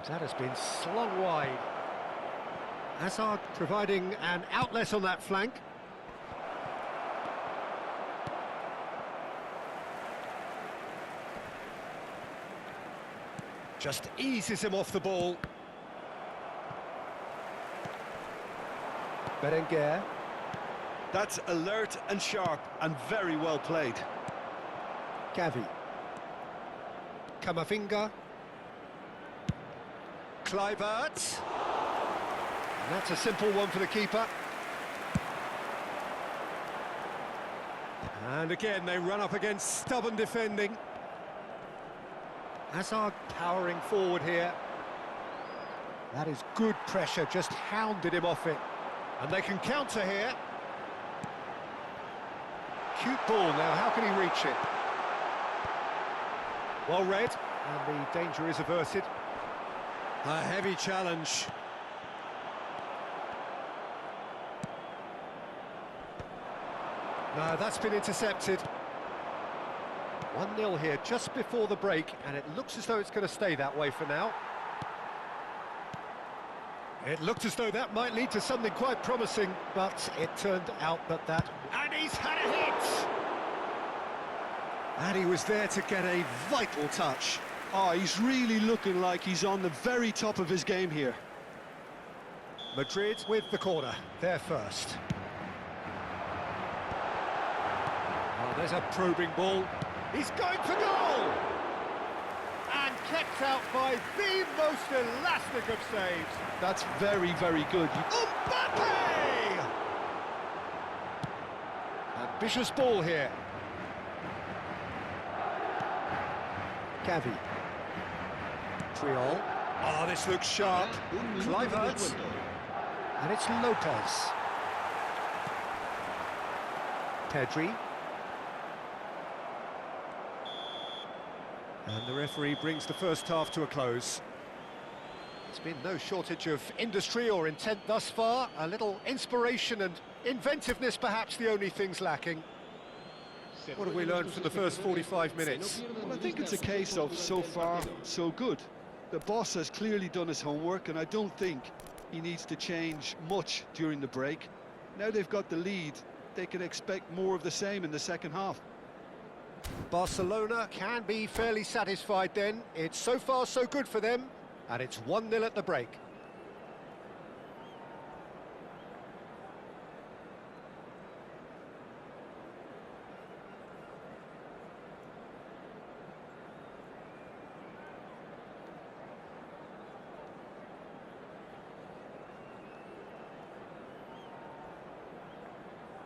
That has been slung wide. Hazard providing an outlet on that flank. Just eases him off the ball. Berenguer. That's alert and sharp and very well played. Gavi. Camavinga. Kluivert. And that's a simple one for the keeper. And again, they run up against stubborn defending. Hazard powering forward here. That is good pressure, just hounded him off it. And they can counter here. Cute ball now, how can he reach it? Well read, and the danger is averted. A heavy challenge. No, that's been intercepted. 1-0 here, just before the break, and it looks as though it's going to stay that way for now. It looked as though that might lead to something quite promising, but it turned out that... And he's had a hit! And he was there to get a vital touch. Oh, he's really looking like he's on the very top of his game here. Madrid with the corner, they're first. Oh, there's a probing ball. He's going for goal! And kept out by the most elastic of saves. That's very, very good. Mbappe! Ambitious ball here. Gavi. Triol. Oh, this looks sharp. Kluivert. And it's Lopez. Pedri. And the referee brings the first half to a close. There's been no shortage of industry or intent thus far. A little inspiration and inventiveness, perhaps the only things lacking. What have we learned from the first 45 minutes? Well, I think it's a case of so far, so good. The boss has clearly done his homework, and I don't think he needs to change much during the break. Now they've got the lead, they can expect more of the same in the second half. Barcelona can be fairly satisfied then. It's so far so good for them, and it's 1-0 at the break.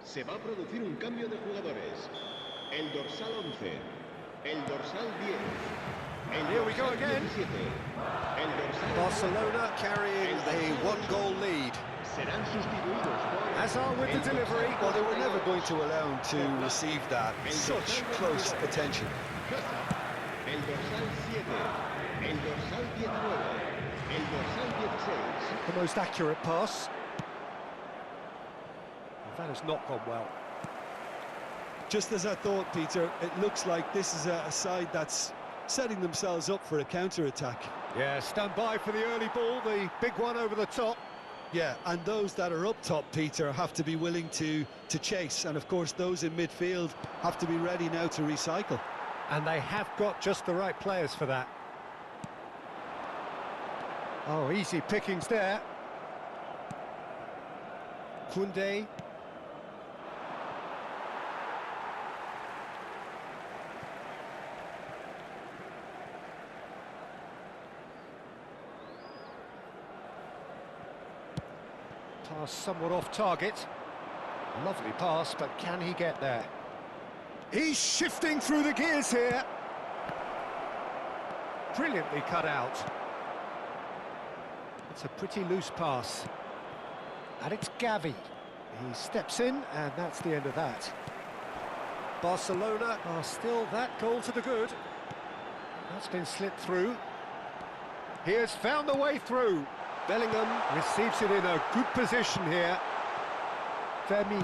Se va a producir un cambio de jugadores. El dorsal 11, el dorsal 10, el Here we go dorsal again. 17, el dorsal Barcelona carrying a one-goal lead. serán sustituidos por Hazard with the delivery. Well, they were never going to allow him to receive that. Such close attention. el dorsal 7, el dorsal 19, el dorsal 16. The most accurate pass. That has not gone well. Just as I thought, Peter, it looks like this is a side that's setting themselves up for a counter-attack. Yeah, stand by for the early ball, the big one over the top. Yeah, and those that are up top, Peter, have to be willing to chase. And, of course, those in midfield have to be ready now to recycle. And they have got just the right players for that. Oh, easy pickings there. Koundé. Pass somewhat off target. Lovely pass, but can he get there? He's shifting through the gears here. Brilliantly cut out. It's a pretty loose pass. And it's Gavi. He steps in, and that's the end of that. Barcelona are still that goal to the good. That's been slipped through. He has found the way through. Bellingham receives it in a good position here. Fermin.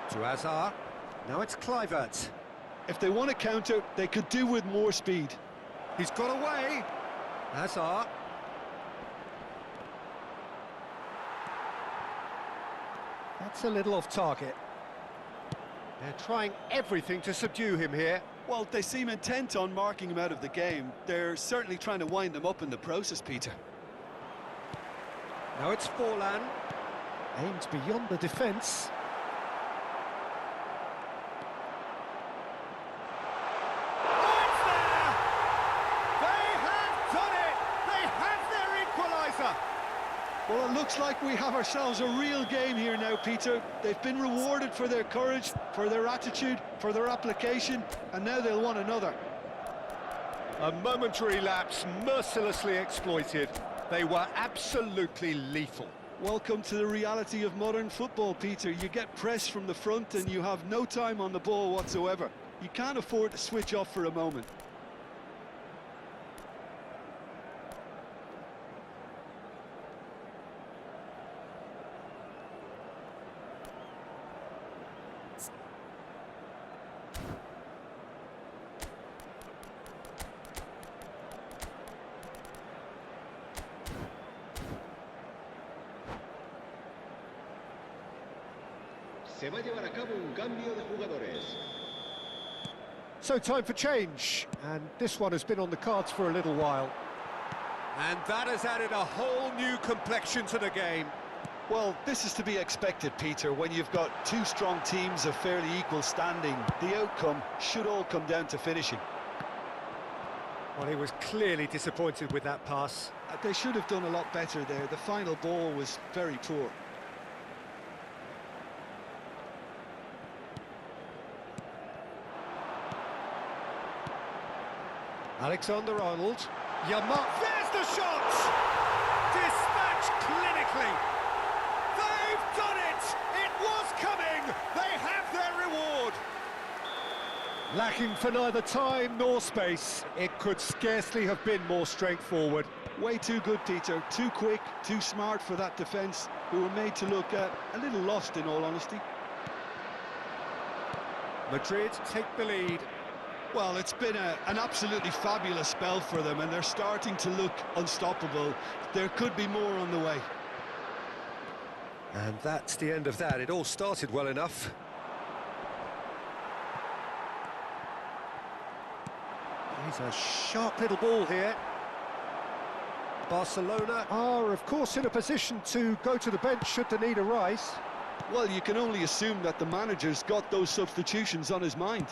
To Hazard. Now it's Kluivert. If they want to counter, they could do with more speed. He's got away. Hazard. That's a little off target. They're trying everything to subdue him here. Well, they seem intent on marking him out of the game. They're certainly trying to wind him up in the process, Peter. Now it's Forlan. Aimed beyond the defence. Oh, it's there! They have done it! They have their equaliser! Well, it looks like we have ourselves a real game here now, Peter. They've been rewarded for their courage, for their attitude, for their application, and now they'll want another. A momentary lapse mercilessly exploited. They were absolutely lethal. Welcome to the reality of modern football, Peter. You get press from the front and you have no time on the ball whatsoever. You can't afford to switch off for a moment. Se va a llevar a cabo un cambio de jugadores. So time for change, and this one has been on the cards for a little while. And that has added a whole new complexion to the game. Well, this is to be expected, Peter. When you've got two strong teams of fairly equal standing, the outcome should all come down to finishing. Well, he was clearly disappointed with that pass. They should have done a lot better there. The final ball was very poor. Alexander-Arnold. Yamar. There's the shot! Dispatched clinically. They've done it! It was coming! They have their reward! Lacking for neither time nor space, it could scarcely have been more straightforward. Way too good, Peter. Too quick, too smart for that defence, who were made to look a little lost, in all honesty. Madrid take the lead. Well, it's been an absolutely fabulous spell for them, and they're starting to look unstoppable. There could be more on the way. And that's the end of that. It all started well enough. He's a sharp little ball here. Barcelona are, of course, in a position to go to the bench should the need arise. Well, you can only assume that the manager's got those substitutions on his mind.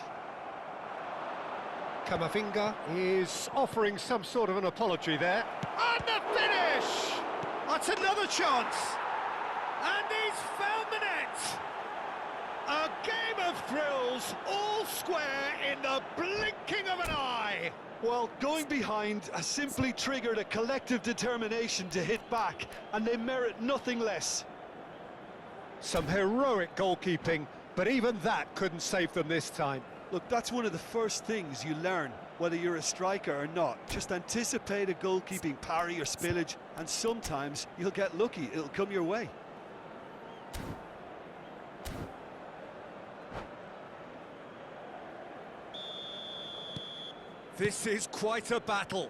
Camavinga is offering some sort of an apology there. And the finish! That's another chance! And he's found the net! A game of thrills, all square in the blinking of an eye! Well, going behind has simply triggered a collective determination to hit back, and they merit nothing less. Some heroic goalkeeping, but even that couldn't save them this time. Look, that's one of the first things you learn, whether you're a striker or not. Just anticipate a goalkeeping parry or spillage, and sometimes you'll get lucky. It'll come your way. This is quite a battle.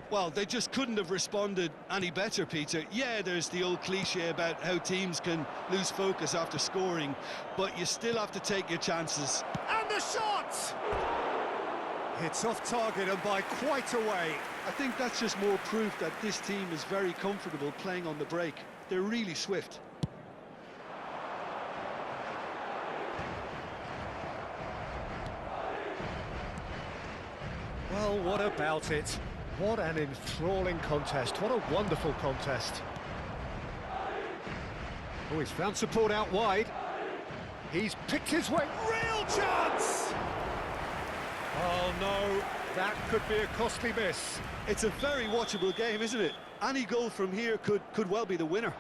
Well, they just couldn't have responded any better, Peter. Yeah, there's the old cliche about how teams can lose focus after scoring, but you still have to take your chances. And the shot! It's off target and by quite a way. I think that's just more proof that this team is very comfortable playing on the break. They're really swift. Well, what about it? What an enthralling contest. What a wonderful contest. Oh, he's found support out wide. He's picked his way. Real chance! Oh, no. That could be a costly miss. It's a very watchable game, isn't it? Any goal from here could well be the winner.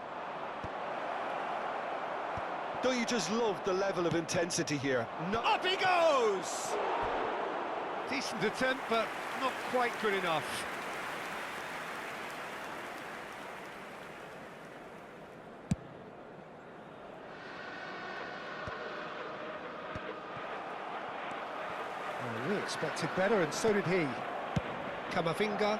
Don't you just love the level of intensity here? No. Up he goes! Decent attempt, but not quite good enough. Well, we expected better, and so did he. Camavinga.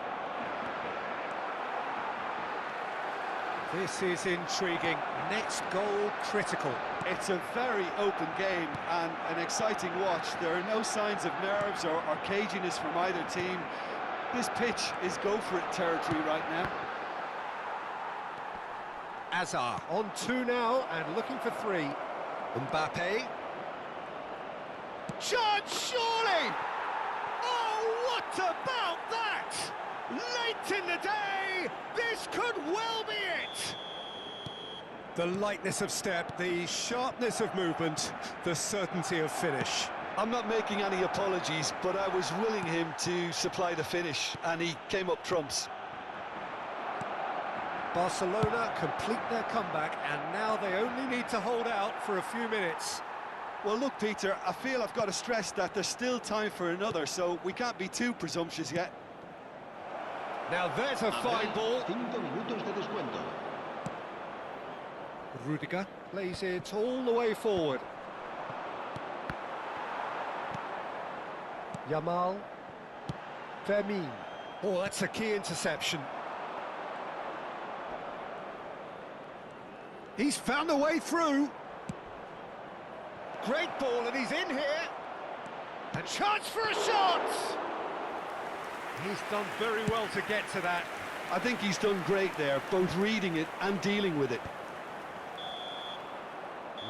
This is intriguing. Next goal critical. It's a very open game and an exciting watch. There are no signs of nerves or caginess from either team. This pitch is go-for-it territory right now. Azar on 2 now and looking for 3. Mbappe. Chance, surely! Oh, what about that? Late in the day, this could well be it! The lightness of step, the sharpness of movement, the certainty of finish. I'm not making any apologies, but I was willing him to supply the finish, and he came up trumps. Barcelona complete their comeback, and now they only need to hold out for a few minutes. Well, look, Peter, I feel I've got to stress that there's still time for another, so we can't be too presumptuous yet. Now there's a fine ball. 5 minutos de descuento. Rudiger plays it all the way forward. Yamal. Fermin. Oh, that's a key interception. He's found a way through. Great ball, and he's in here. A chance for a shot! He's done very well to get to that. I think he's done great there, both reading it and dealing with it.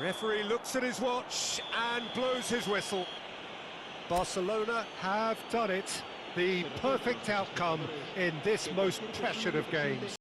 Referee looks at his watch and blows his whistle. Barcelona have done it. The perfect outcome in this most pressured of games.